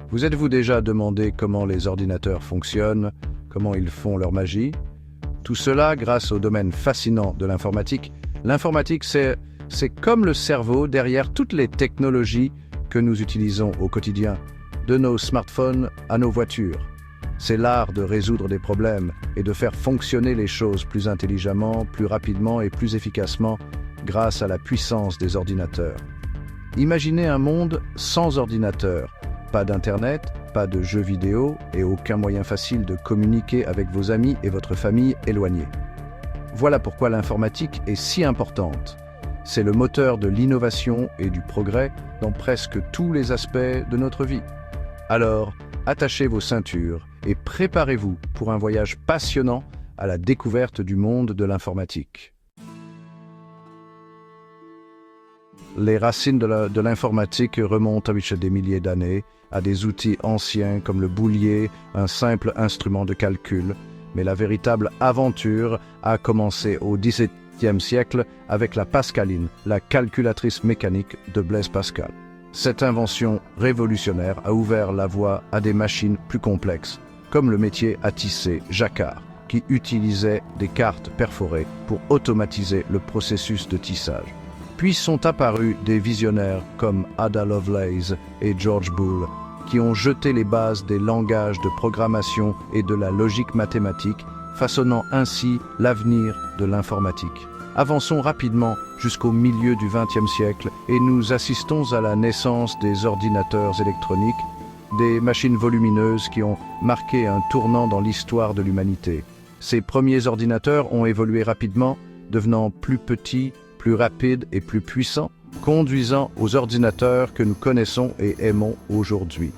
Vous êtes-vous déjà demandé comment les ordinateurs fonctionnent, comment ils font leur magie? Tout cela grâce au domaine fascinant de l'informatique. L'informatique, c'est comme le cerveau derrière toutes les technologies que nous utilisons au quotidien, de nos smartphones à nos voitures. C'est l'art de résoudre des problèmes et de faire fonctionner les choses plus intelligemment, plus rapidement et plus efficacement grâce à la puissance des ordinateurs. Imaginez un monde sans ordinateur, pas d'internet, pas de jeux vidéo et aucun moyen facile de communiquer avec vos amis et votre famille éloignée. Voilà pourquoi l'informatique est si importante. C'est le moteur de l'innovation et du progrès dans presque tous les aspects de notre vie. Alors, attachez vos ceintures et préparez-vous pour un voyage passionnant à la découverte du monde de l'informatique. Les racines de l'informatique remontent à des milliers d'années, à des outils anciens comme le boulier, un simple instrument de calcul. Mais la véritable aventure a commencé au XVIIe siècle avec la Pascaline, la calculatrice mécanique de Blaise Pascal. Cette invention révolutionnaire a ouvert la voie à des machines plus complexes, comme le métier à tisser jacquard, qui utilisait des cartes perforées pour automatiser le processus de tissage. Puis sont apparus des visionnaires comme Ada Lovelace et George Boole, qui ont jeté les bases des langages de programmation et de la logique mathématique, façonnant ainsi l'avenir de l'informatique. Avançons rapidement jusqu'au milieu du XXe siècle et nous assistons à la naissance des ordinateurs électroniques, des machines volumineuses qui ont marqué un tournant dans l'histoire de l'humanité. Ces premiers ordinateurs ont évolué rapidement, devenant plus petits, plus rapides et plus puissants, conduisant aux ordinateurs que nous connaissons et aimons aujourd'hui.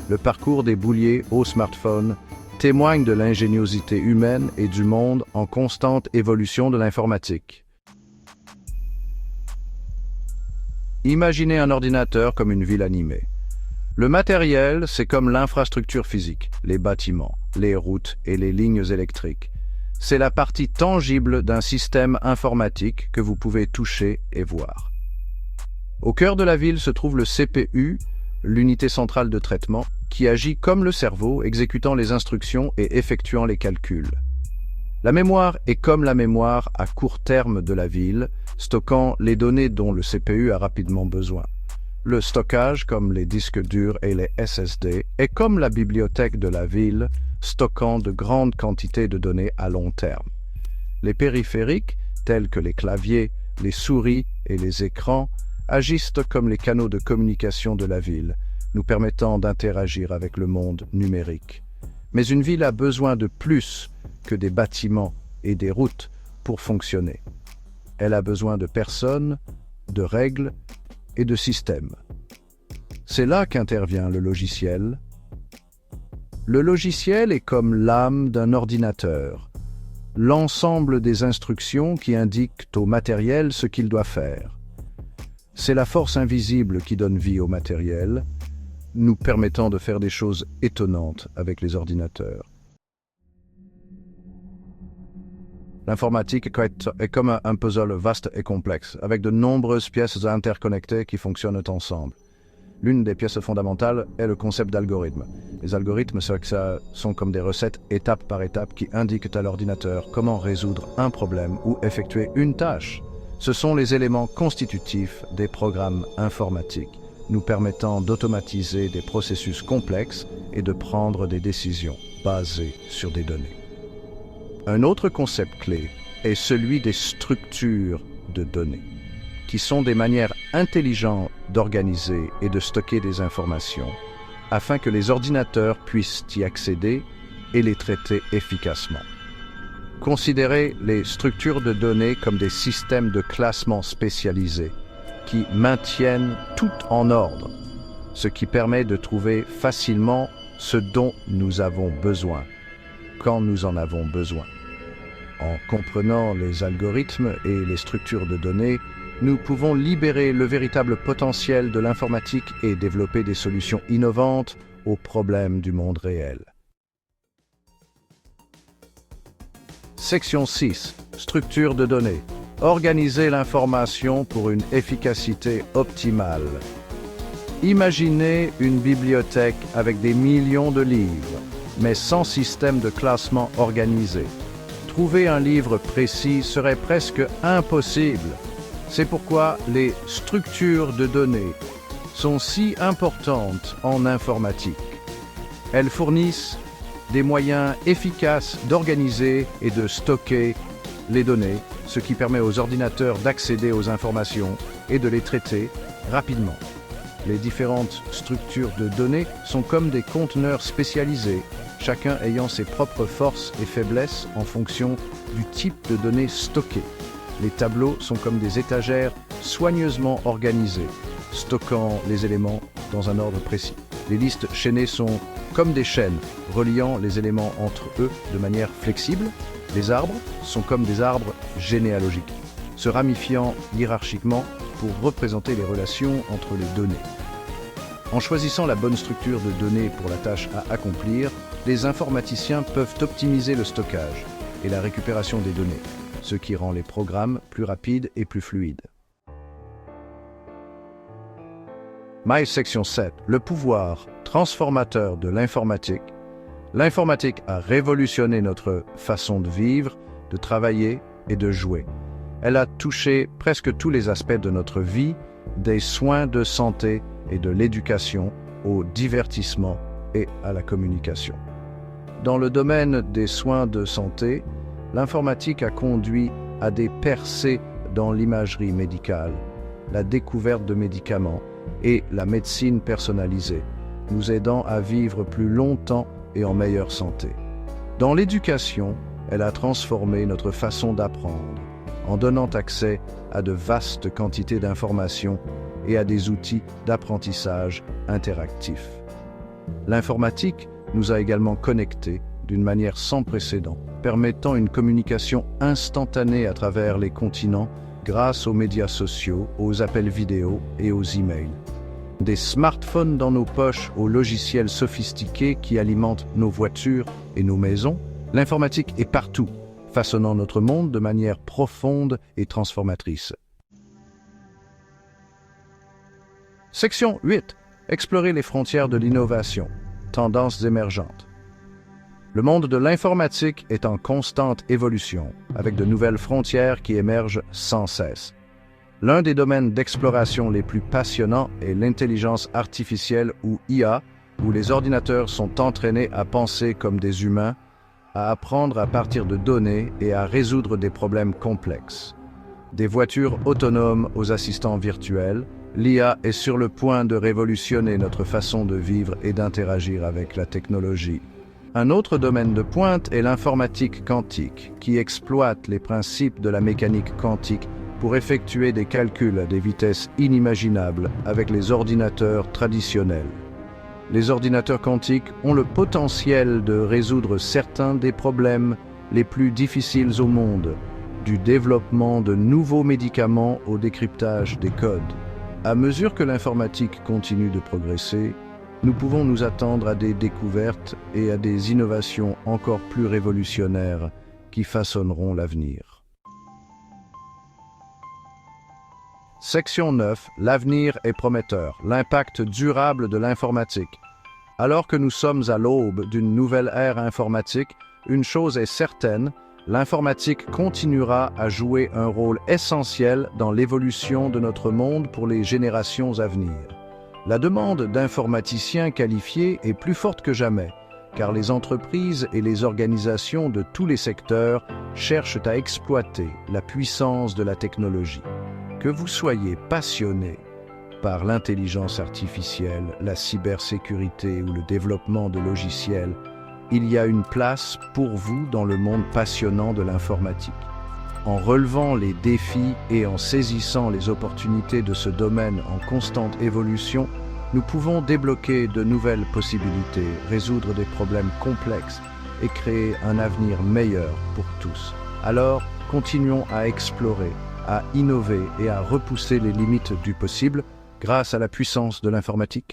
Le parcours des bouliers au smartphone témoigne de l'ingéniosité humaine et du monde en constante évolution de l'informatique. Imaginez un ordinateur comme une ville animée. Le matériel, c'est comme l'infrastructure physique, les bâtiments, les routes et les lignes électriques. C'est la partie tangible d'un système informatique que vous pouvez toucher et voir. Au cœur de la ville se trouve le CPU, l'unité centrale de traitement, qui agit comme le cerveau, exécutant les instructions et effectuant les calculs. La mémoire est comme la mémoire à court terme de la ville, stockant les données dont le CPU a rapidement besoin. Le stockage, comme les disques durs et les SSD, est comme la bibliothèque de la ville, stockant de grandes quantités de données à long terme. Les périphériques, tels que les claviers, les souris et les écrans, agissent comme les canaux de communication de la ville, nous permettant d'interagir avec le monde numérique. Mais une ville a besoin de plus que des bâtiments et des routes pour fonctionner. Elle a besoin de personnes, de règles et de systèmes. C'est là qu'intervient le logiciel. Le logiciel est comme l'âme d'un ordinateur, l'ensemble des instructions qui indiquent au matériel ce qu'il doit faire. C'est la force invisible qui donne vie au matériel, nous permettant de faire des choses étonnantes avec les ordinateurs. L'informatique est comme un puzzle vaste et complexe, avec de nombreuses pièces interconnectées qui fonctionnent ensemble. L'une des pièces fondamentales est le concept d'algorithme. Les algorithmes sont comme des recettes étape par étape qui indiquent à l'ordinateur comment résoudre un problème ou effectuer une tâche. Ce sont les éléments constitutifs des programmes informatiques, nous permettant d'automatiser des processus complexes et de prendre des décisions basées sur des données. Un autre concept clé est celui des structures de données, qui sont des manières intelligentes d'organiser et de stocker des informations, afin que les ordinateurs puissent y accéder et les traiter efficacement. Considérez les structures de données comme des systèmes de classement spécialisés qui maintiennent tout en ordre, ce qui permet de trouver facilement ce dont nous avons besoin, quand nous en avons besoin. En comprenant les algorithmes et les structures de données, nous pouvons libérer le véritable potentiel de l'informatique et développer des solutions innovantes aux problèmes du monde réel. Section 6. Structure de données. Organiser l'information pour une efficacité optimale. Imaginez une bibliothèque avec des millions de livres, mais sans système de classement organisé. Trouver un livre précis serait presque impossible. C'est pourquoi les structures de données sont si importantes en informatique. Elles fournissent des moyens efficaces d'organiser et de stocker les données, ce qui permet aux ordinateurs d'accéder aux informations et de les traiter rapidement. Les différentes structures de données sont comme des conteneurs spécialisés, chacun ayant ses propres forces et faiblesses en fonction du type de données stockées. Les tableaux sont comme des étagères soigneusement organisées, stockant les éléments dans un ordre précis. Les listes chaînées sont comme des chaînes, reliant les éléments entre eux de manière flexible. Les arbres sont comme des arbres généalogiques, se ramifiant hiérarchiquement pour représenter les relations entre les données. En choisissant la bonne structure de données pour la tâche à accomplir, les informaticiens peuvent optimiser le stockage et la récupération des données, ce qui rend les programmes plus rapides et plus fluides. Section 7. Le pouvoir transformateur de l'informatique. L'informatique a révolutionné notre façon de vivre, de travailler et de jouer. Elle a touché presque tous les aspects de notre vie, des soins de santé et de l'éducation au divertissement et à la communication. Dans le domaine des soins de santé, l'informatique a conduit à des percées dans l'imagerie médicale, la découverte de médicaments et la médecine personnalisée, nous aidant à vivre plus longtemps et en meilleure santé. Dans l'éducation, elle a transformé notre façon d'apprendre, en donnant accès à de vastes quantités d'informations et à des outils d'apprentissage interactifs. L'informatique nous a également connectés d'une manière sans précédent, permettant une communication instantanée à travers les continents grâce aux médias sociaux, aux appels vidéo et aux emails. Des smartphones dans nos poches aux logiciels sophistiqués qui alimentent nos voitures et nos maisons, l'informatique est partout, façonnant notre monde de manière profonde et transformatrice. Section 8. Explorer les frontières de l'innovation. Tendances émergentes. Le monde de l'informatique est en constante évolution, avec de nouvelles frontières qui émergent sans cesse. L'un des domaines d'exploration les plus passionnants est l'intelligence artificielle ou IA, où les ordinateurs sont entraînés à penser comme des humains, à apprendre à partir de données et à résoudre des problèmes complexes. Des voitures autonomes aux assistants virtuels, l'IA est sur le point de révolutionner notre façon de vivre et d'interagir avec la technologie. Un autre domaine de pointe est l'informatique quantique, qui exploite les principes de la mécanique quantique pour effectuer des calculs à des vitesses inimaginables avec les ordinateurs traditionnels. Les ordinateurs quantiques ont le potentiel de résoudre certains des problèmes les plus difficiles au monde, du développement de nouveaux médicaments au décryptage des codes. À mesure que l'informatique continue de progresser, nous pouvons nous attendre à des découvertes et à des innovations encore plus révolutionnaires qui façonneront l'avenir. Section 9. L'avenir est prometteur. L'impact durable de l'informatique. Alors que nous sommes à l'aube d'une nouvelle ère informatique, une chose est certaine, l'informatique continuera à jouer un rôle essentiel dans l'évolution de notre monde pour les générations à venir. La demande d'informaticiens qualifiés est plus forte que jamais, car les entreprises et les organisations de tous les secteurs cherchent à exploiter la puissance de la technologie. Que vous soyez passionné par l'intelligence artificielle, la cybersécurité ou le développement de logiciels, il y a une place pour vous dans le monde passionnant de l'informatique. En relevant les défis et en saisissant les opportunités de ce domaine en constante évolution, nous pouvons débloquer de nouvelles possibilités, résoudre des problèmes complexes et créer un avenir meilleur pour tous. Alors, continuons à explorer, à innover et à repousser les limites du possible grâce à la puissance de l'informatique.